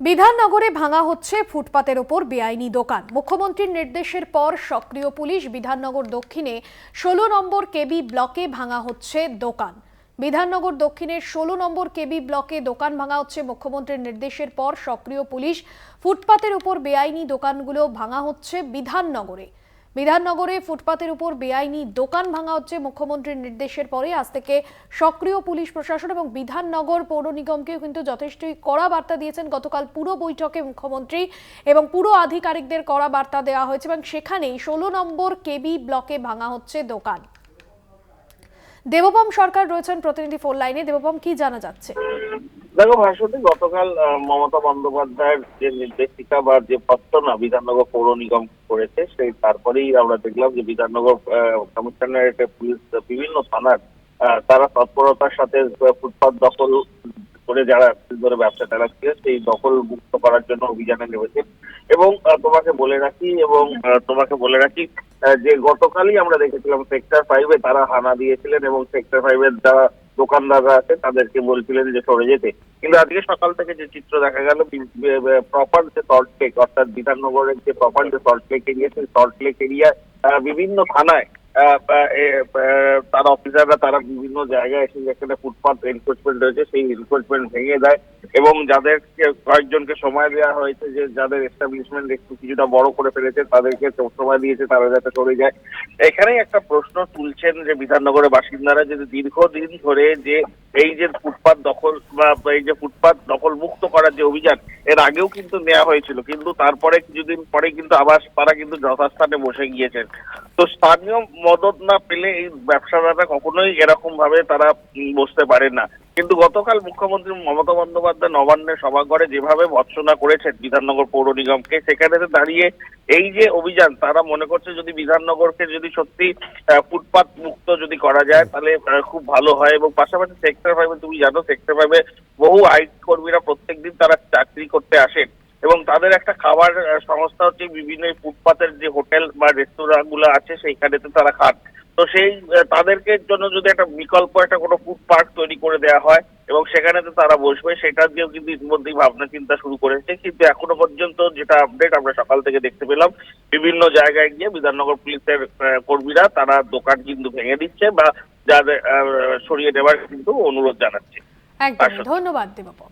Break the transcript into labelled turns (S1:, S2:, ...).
S1: বিধাননগরে ভাঙা হচ্ছে ফুটপাতের ওপর বেআইনি দোকান। মুখ্যমন্ত্রীর নির্দেশের পর সক্রিয় পুলিশ। বিধাননগর দক্ষিণে 16 নম্বর কেবি ব্লকে ভাঙা হচ্ছে দোকান। বিধাননগর দক্ষিণের 16 নম্বর কেবি ব্লকে দোকান ভাঙা হচ্ছে। মুখ্যমন্ত্রীর নির্দেশের পর সক্রিয় পুলিশ। ফুটপাতের উপর বেআইনি দোকানগুলো ভাঙা হচ্ছে বিধাননগরে। বিধাননগরে ফুটপাতের উপর বেআইনি দোকান ভাঙা হচ্ছে মুখ্যমন্ত্রীর নির্দেশের পরে। আজ থেকে সক্রিয় পুলিশ প্রশাসন এবং বিধাননগর পৌর নিগমকেও কিন্তু যথেষ্টই কড়া বার্তা দিয়েছেন। গতকাল পুরো বৈঠকে মুখ্যমন্ত্রী এবং পুরো আধিকারিকদের কড়া বার্তা দেওয়া হয়েছে এবং সেখানেই 16 নম্বর কেবি ব্লকে ভাঙা হচ্ছে দোকান। দেবপম সরকার রয়েছেন প্রতিনিধি ফোন লাইনে। দেবপম, কি জানা যাচ্ছে?
S2: দেখো ভাষণে গতকাল মমতা বন্দ্যোপাধ্যায়ের যে নির্দেশিকা বা যে ভর্ৎসনা বিধাননগর পৌর নিগম করেছে, সেই তারপরেই আমরা দেখলাম যে বিধাননগর কমিশনারেট পুলিশ বিভিন্ন থানার তারা তৎপরতার সাথে ফুটপাত দখল করে যারা ধরে ব্যবসা চালাচ্ছে সেই দখল মুক্ত করার জন্য অভিযানে নেমেছে। এবং তোমাকে বলে রাখি যে গতকালই আমরা দেখেছিলাম সেক্টর 5-এ তারা হানা দিয়েছিলেন এবং সেক্টর 5-এর যারা দোকানদাররা আছে তাদেরকে বলছিলেন যে সরে যেতে। কিন্তু আজকে সকাল থেকে যে চিত্র দেখা গেল, প্রপার যে সল্ট লেক অর্থাৎ বিধাননগরের যে প্রপার যে সল্ট লেক এরিয়া, সেই সল্ট লেক এরিয়ায় বিভিন্ন থানায় তার অফিসাররা তারা বিভিন্ন জায়গায় এসে যেখানে ফুটপাথ এনক্রোচমেন্ট রয়েছে সেই এনক্রোচমেন্ট ভেঙে দেয় এবং যাদেরকে কয়েকজনকে সময় দেওয়া হয়েছে যে যাদের এস্টাবলিশমেন্ট একটু কিছুটা বড় করে ফেলেছে তাদেরকে সময় দিয়েছে তারা যাতে সরে যায়। এখানেই একটা প্রশ্ন তুলছেন যে বিধাননগরের বাসিন্দারা যে দীর্ঘদিন ধরে যে এই যে ফুটপাত দখল বা এই যে ফুটপাত দখল মুক্ত করার যে অভিযান এর আগেও কিন্তু নেওয়া হয়েছিল, কিন্তু তারপরে কিছুদিন পরে কিন্তু আবার তারা কিন্তু যথাস্থানে বসে গিয়েছেন। তো স্থানীয় মদত না পেলে এই ব্যবসাদাররা কখনোই এরকম ভাবে তারা বসতে পারে না। কিন্তু গতকাল মুখ্যমন্ত্রী মমতা বন্দ্যোপাধ্যায় নবান্নের সভাঘরে যেভাবে ভর্ৎসনা করেছেন বিধাননগর পৌর নিগমকে, সেখানে দাঁড়িয়ে এই যে অভিযান তারা মনে করছে যদি বিধাননগরকে যদি সত্যি ফুটপাত মুক্ত যদি করা যায় তাহলে খুব ভালো হয়। এবং পাশাপাশি সেক্টর 5-এ তুমি জানো সেক্টর 5-এ বহু আইটি কর্মীরা প্রত্যেকদিন তারা চাকরি করতে আসেন এবং তাদের একটা খাবার সংস্থা হচ্ছে বিভিন্ন ফুটপাতের যে হোটেল বা রেস্তোরাঁ গুলো আছে সেইখানেতে তারা খান। তো সেই তাদেরকে জন্য যদি একটা বিকল্প একটা কোনো ফুড পার্ক তৈরি করে দেওয়া হয় এবং সেখানেতে তারা বসবে, সেটা দিয়েও কিন্তু ইতিমধ্যেই ভাবনা চিন্তা শুরু করেছে। কিন্তু এখনো পর্যন্ত যেটা আপডেট আমরা সকাল থেকে দেখতে পেলাম, বিভিন্ন জায়গায় গিয়ে বিধাননগর পুলিশের কর্মীরা তারা দোকান কিন্তু ভেঙে দিচ্ছে বা যাদের সরিয়ে দেওয়ার কিন্তু অনুরোধ জানাচ্ছে।
S1: একদম ধন্যবাদ দেবপম।